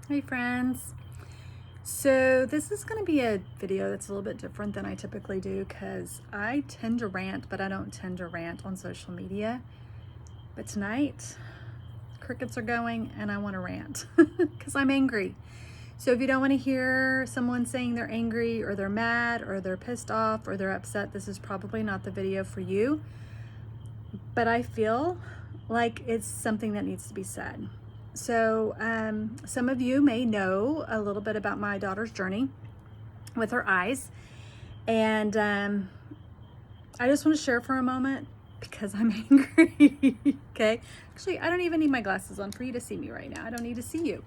Hey friends. So this is going to be a video that's a little bit different than I typically do because I tend to rant, but I don't tend to rant on social media. But tonight, crickets are going and I want to rant because I'm angry. So if you don't want to hear someone saying they're angry or they're mad or they're pissed off or they're upset, this is probably not the video for you. But I feel like it's something that needs to be said. So some of you may know a little bit about my daughter's journey with her eyes. And I just want to share for a moment because I'm angry. Okay. Actually, I don't even need my glasses on for you to see me right now. I don't need to see you.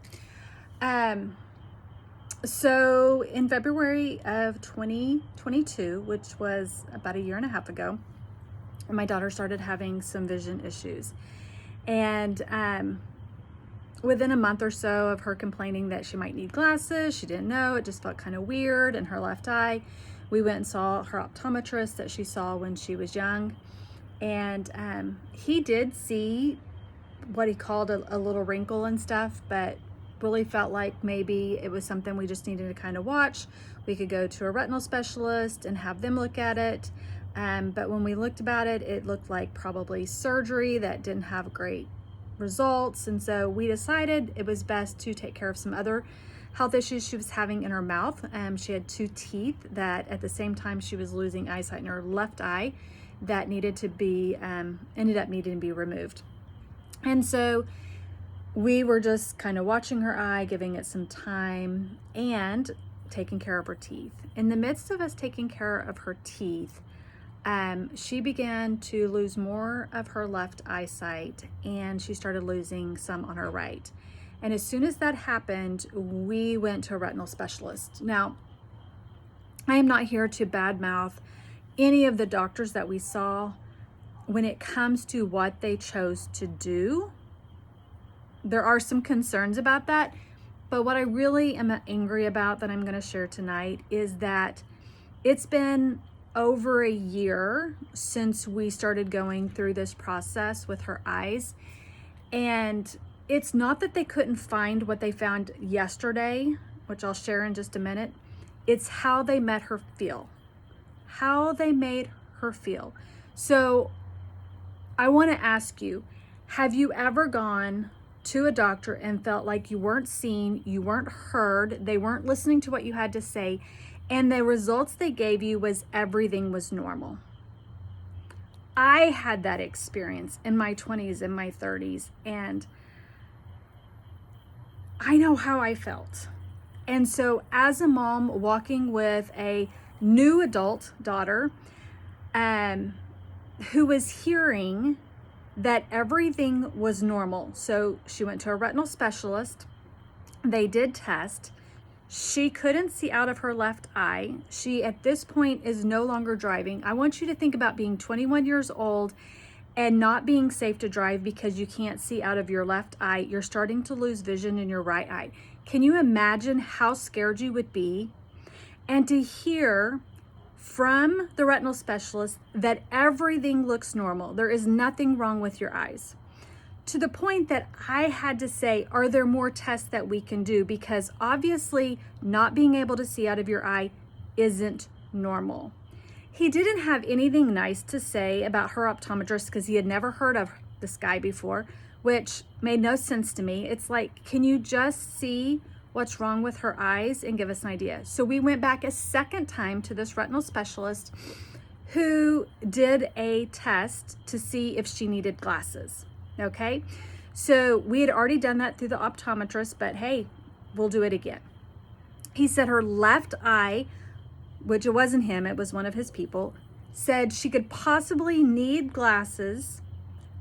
So in February of 2022, which was about a year and a half ago, my daughter started having some vision issues. And within a month or so of her complaining that she might need glasses, she didn't know, it just felt kind of weird in her left eye. We went and saw her optometrist that she saw when she was young. And he did see what he called a little wrinkle and stuff, but really felt like maybe it was something we just needed to kind of watch. We could go to a retinal specialist and have them look at it. But when we looked about it, it looked like probably surgery that didn't have great results. And so we decided it was best to take care of some other health issues she was having in her mouth. She had 2 teeth that at the same time she was losing eyesight in her left eye that needed to be, ended up needing to be removed. And so we were just kind of watching her eye, giving it some time and taking care of her teeth. In the midst of us taking care of her teeth, she began to lose more of her left eyesight and she started losing some on her right. And as soon as that happened, we went to a retinal specialist. Now, I am not here to badmouth any of the doctors that we saw when it comes to what they chose to do. There are some concerns about that, but what I really am angry about that I'm going to share tonight is that it's been over a year since we started going through this process with her eyes. And it's not that they couldn't find what they found yesterday, which I'll share in just a minute. It's how they made her feel. How they made her feel. So I want to ask you, have you ever gone to a doctor and felt like you weren't seen, you weren't heard, they weren't listening to what you had to say, and the results they gave you was everything was normal? I had that experience in my 20s and my 30s, and I know how I felt. And so as a mom walking with a new adult daughter who was hearing that everything was normal. So she went to a retinal specialist. They did test. She couldn't see out of her left eye. She, at this point, is no longer driving. I want you to think about being 21 years old and not being safe to drive because you can't see out of your left eye. You're starting to lose vision in your right eye. Can you imagine how scared you would be? And to hear from the retinal specialist that everything looks normal. There is nothing wrong with your eyes. To the point that I had to say, are there more tests that we can do? Because obviously not being able to see out of your eye isn't normal. He didn't have anything nice to say about her optometrist because he had never heard of this guy before, which made no sense to me. It's like, can you just see what's wrong with her eyes and give us an idea? So we went back a second time to this retinal specialist who did a test to see if she needed glasses. Okay, so we had already done that through the optometrist, but hey, we'll do it again. He said her left eye, which it wasn't him, it was one of his people, said she could possibly need glasses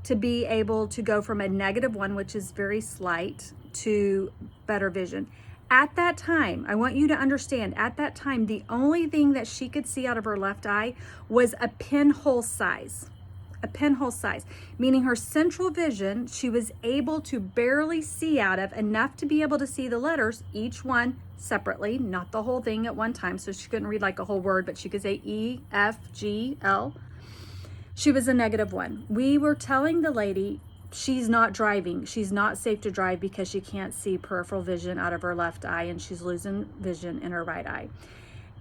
to be able to go from a -1, which is very slight, to better vision. At that time, I want you to understand, at that time, the only thing that she could see out of her left eye was a pinhole size. A pinhole size, meaning her central vision, she was able to barely see out of, enough to be able to see the letters, each one separately, not the whole thing at one time. So she couldn't read like a whole word, but she could say E, F, G, L. She was a -1. We were telling the lady, she's not driving. She's not safe to drive because she can't see peripheral vision out of her left eye, and she's losing vision in her right eye.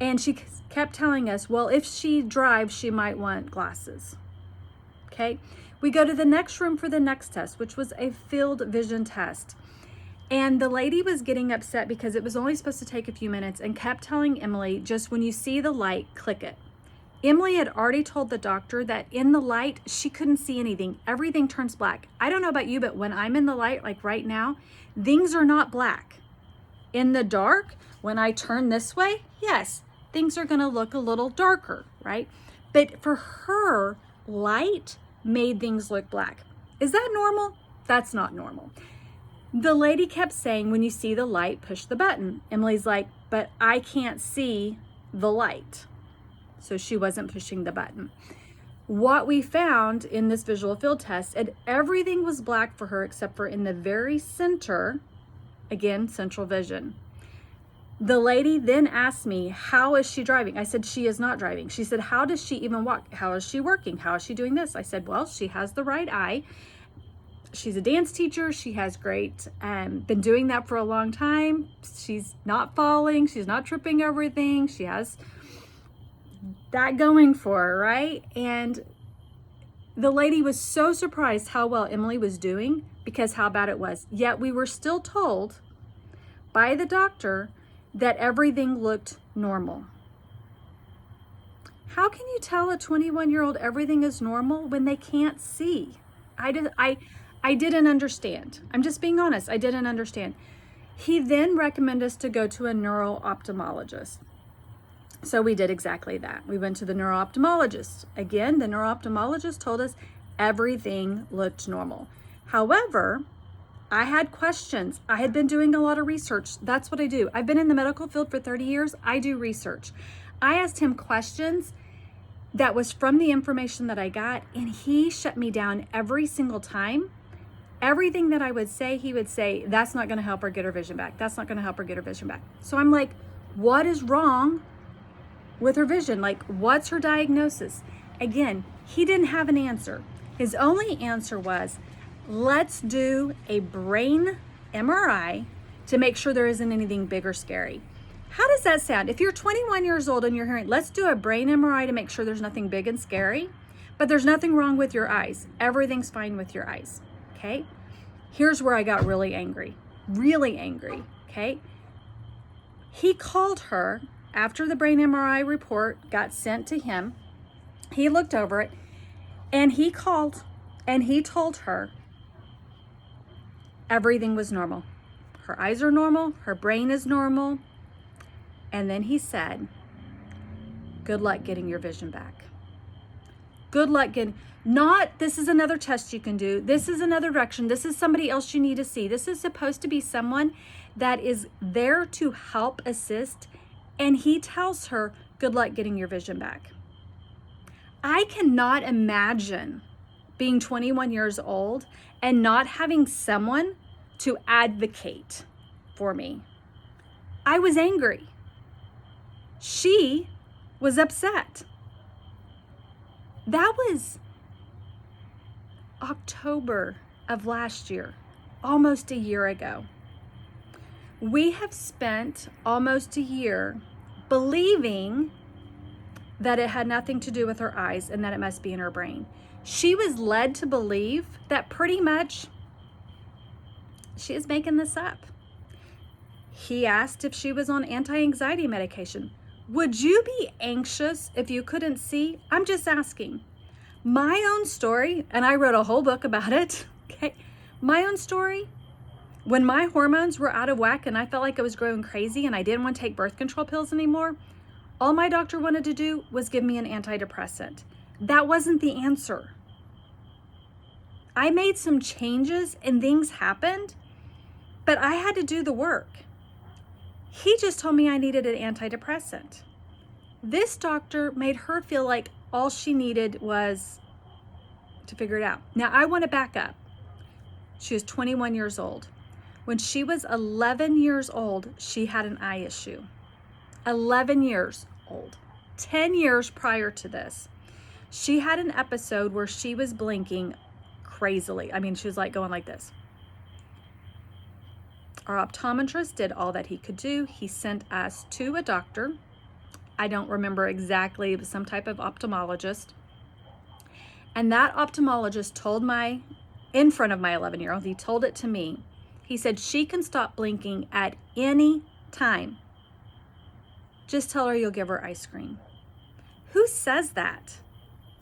And she kept telling us, well, if she drives, she might want glasses. Okay. We go to the next room for the next test, which was a field vision test. And the lady was getting upset because it was only supposed to take a few minutes and kept telling Emily, just when you see the light, click it. Emily had already told the doctor that in the light, she couldn't see anything. Everything turns black. I don't know about you, but when I'm in the light, like right now, things are not black. In the dark, when I turn this way, yes, things are going to look a little darker, right? But for her, light made things look black. Is that normal? That's not normal. The lady kept saying, when you see the light, push the button. Emily's like, but I can't see the light. So she wasn't pushing the button. What we found in this visual field test, and everything was black for her except for in the very center, again, central vision. The lady then asked me, how is she driving? I said, she is not driving. She said, how does she even walk? How is she working? How is she doing this? I said, well, she has the right eye. She's a dance teacher. She has been doing that for a long time. She's not falling. She's not tripping over things. She has that going for her, right? And the lady was so surprised how well Emily was doing because how bad it was. Yet we were still told by the doctor that everything looked normal. How can you tell a 21-year-old everything is normal when they can't see? I didn't understand. I'm just being honest. I didn't understand. He then recommended us to go to a neuro-ophthalmologist. So we did exactly that. We went to the neuro-ophthalmologist. Again, the neuro-ophthalmologist told us everything looked normal. However, I had questions. I had been doing a lot of research. That's what I do. I've been in the medical field for 30 years. I do research. I asked him questions that was from the information that I got, and he shut me down every single time. Everything that I would say, he would say, that's not going to help her get her vision back. That's not going to help her get her vision back. So I'm like, what is wrong with her vision? Like, what's her diagnosis? Again, he didn't have an answer. His only answer was, let's do a brain MRI to make sure there isn't anything big or scary. How does that sound? If you're 21 years old and you're hearing, let's do a brain MRI to make sure there's nothing big and scary, but there's nothing wrong with your eyes. Everything's fine with your eyes, okay? Here's where I got really angry, okay? He called her after the brain MRI report got sent to him. He looked over it and he called and he told her everything was normal. Her eyes are normal, her brain is normal. And then he said, good luck getting your vision back. Good luck getting, not this is another test you can do. This is another direction. This is somebody else you need to see. This is supposed to be someone that is there to help assist. And he tells her, good luck getting your vision back. I cannot imagine being 21 years old and not having someone to advocate for me. I was angry. She was upset. That was October of last year, almost a year ago. We have spent almost a year believing that it had nothing to do with her eyes and that it must be in her brain. She was led to believe that pretty much she is making this up. He asked if she was on anti-anxiety medication. Would you be anxious if you couldn't see? I'm just asking. My own story, and I wrote a whole book about it, okay? My own story, when my hormones were out of whack and I felt like I was growing crazy and I didn't want to take birth control pills anymore, all my doctor wanted to do was give me an antidepressant. That wasn't the answer. I made some changes and things happened, but I had to do the work. He just told me I needed an antidepressant. This doctor made her feel like all she needed was to figure it out. Now, I want to back up. She was 21 years old. When she was 11 years old, she had an eye issue. 11 years old. 10 years prior to this, she had an episode where she was blinking crazily. I mean, she was like going like this. Our optometrist did all that he could do. He sent us to a doctor. I don't remember exactly, it was some type of ophthalmologist. And that ophthalmologist told in front of my 11-year-old, he told it to me. He said, she can stop blinking at any time. Just tell her you'll give her ice cream. Who says that?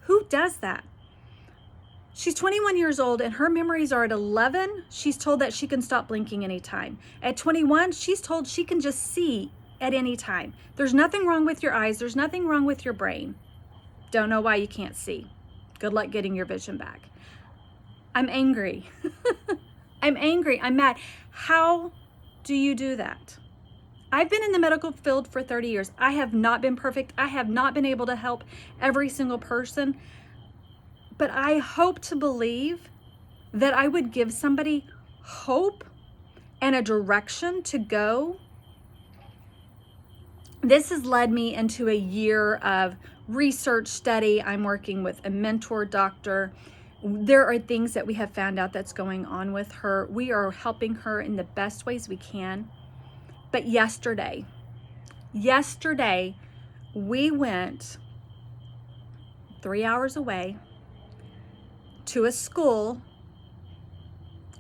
Who does that? She's 21 years old and her memories are at 11. She's told that she can stop blinking anytime. At 21, she's told she can just see at any time. There's nothing wrong with your eyes. There's nothing wrong with your brain. Don't know why you can't see. Good luck getting your vision back. I'm angry. I'm angry. I'm mad. How do you do that? I've been in the medical field for 30 years. I have not been perfect. I have not been able to help every single person. But I hope to believe that I would give somebody hope and a direction to go. This has led me into a year of research study. I'm working with a mentor doctor. There are things that we have found out that's going on with her. We are helping her in the best ways we can. But yesterday, we went 3 hours away to a school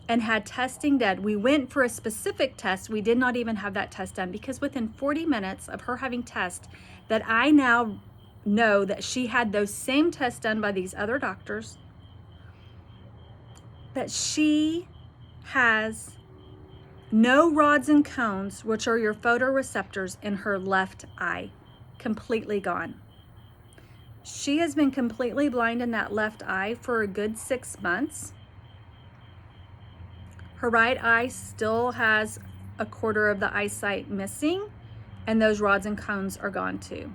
and had testing done. We went for a specific test. We did not even have that test done because within 40 minutes of her having tests that I now know that she had those same tests done by these other doctors, that she has no rods and cones, which are your photoreceptors in her left eye, completely gone. She has been completely blind in that left eye for a good 6 months. Her right eye still has a quarter of the eyesight missing, and those rods and cones are gone too.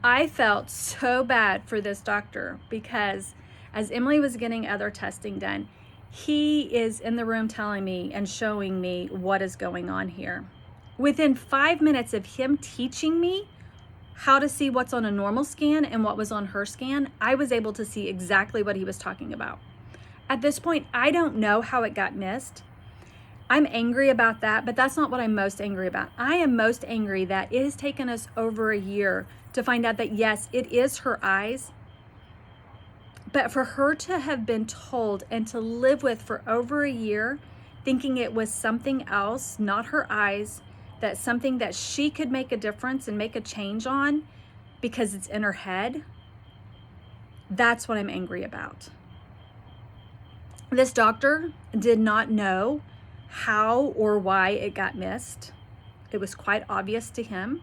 I felt so bad for this doctor because as Emily was getting other testing done, he is in the room telling me and showing me what is going on here. Within 5 minutes of him teaching me how to see what's on a normal scan and what was on her scan, I was able to see exactly what he was talking about. At this point, I don't know how it got missed. I'm angry about that, but that's not what I'm most angry about. I am most angry that it has taken us over a year to find out that yes, it is her eyes. But for her to have been told and to live with for over a year, thinking it was something else, not her eyes, that's something that she could make a difference and make a change on because it's in her head, that's what I'm angry about. This doctor did not know how or why it got missed. It was quite obvious to him.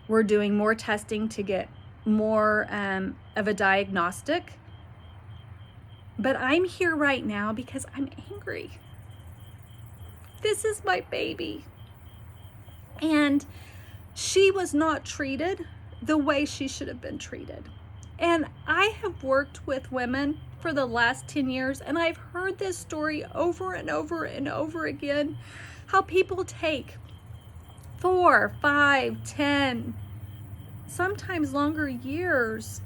We're doing more testing to get more of a diagnostic. But I'm here right now because I'm angry. This is my baby. And she was not treated the way she should have been treated. And I have worked with women for the last 10 years, and I've heard this story over and over and over again, how people take 4, 5, 10, sometimes longer years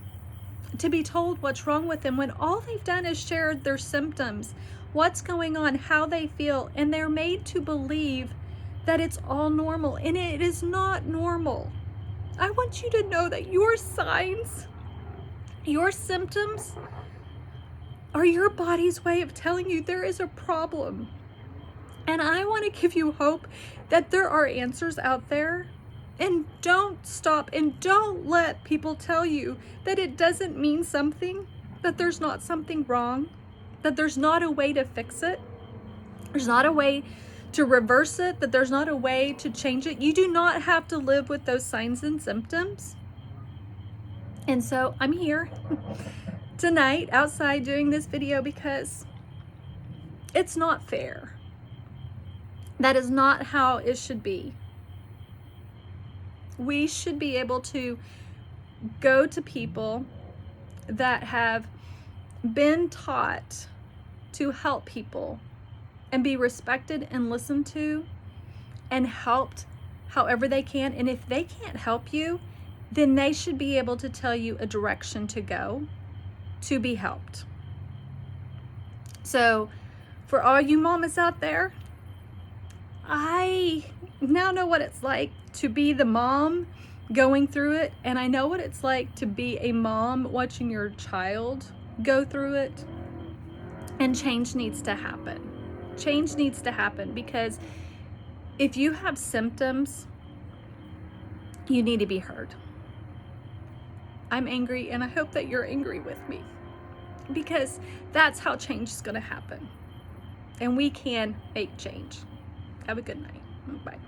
to be told what's wrong with them when all they've done is shared their symptoms, what's going on, how they feel, and they're made to believe that it's all normal, and it is not normal. I want you to know that your signs, your symptoms are your body's way of telling you there is a problem. And I want to give you hope that there are answers out there. And don't stop and don't let people tell you that it doesn't mean something, that there's not something wrong, that there's not a way to fix it. There's not a way to reverse it, that there's not a way to change it. You do not have to live with those signs and symptoms. And so I'm here tonight outside doing this video because it's not fair. That is not how it should be. We should be able to go to people that have been taught to help people and be respected and listened to and helped however they can. And if they can't help you, then they should be able to tell you a direction to go to be helped. So for all you mamas out there, I now know what it's like to be the mom going through it, and I know what it's like to be a mom watching your child go through it. And change needs to happen. Change needs to happen, because if you have symptoms, you need to be heard. I'm angry, and I hope that you're angry with me, because that's how change is going to happen. And we can make change. Have a good night. Bye.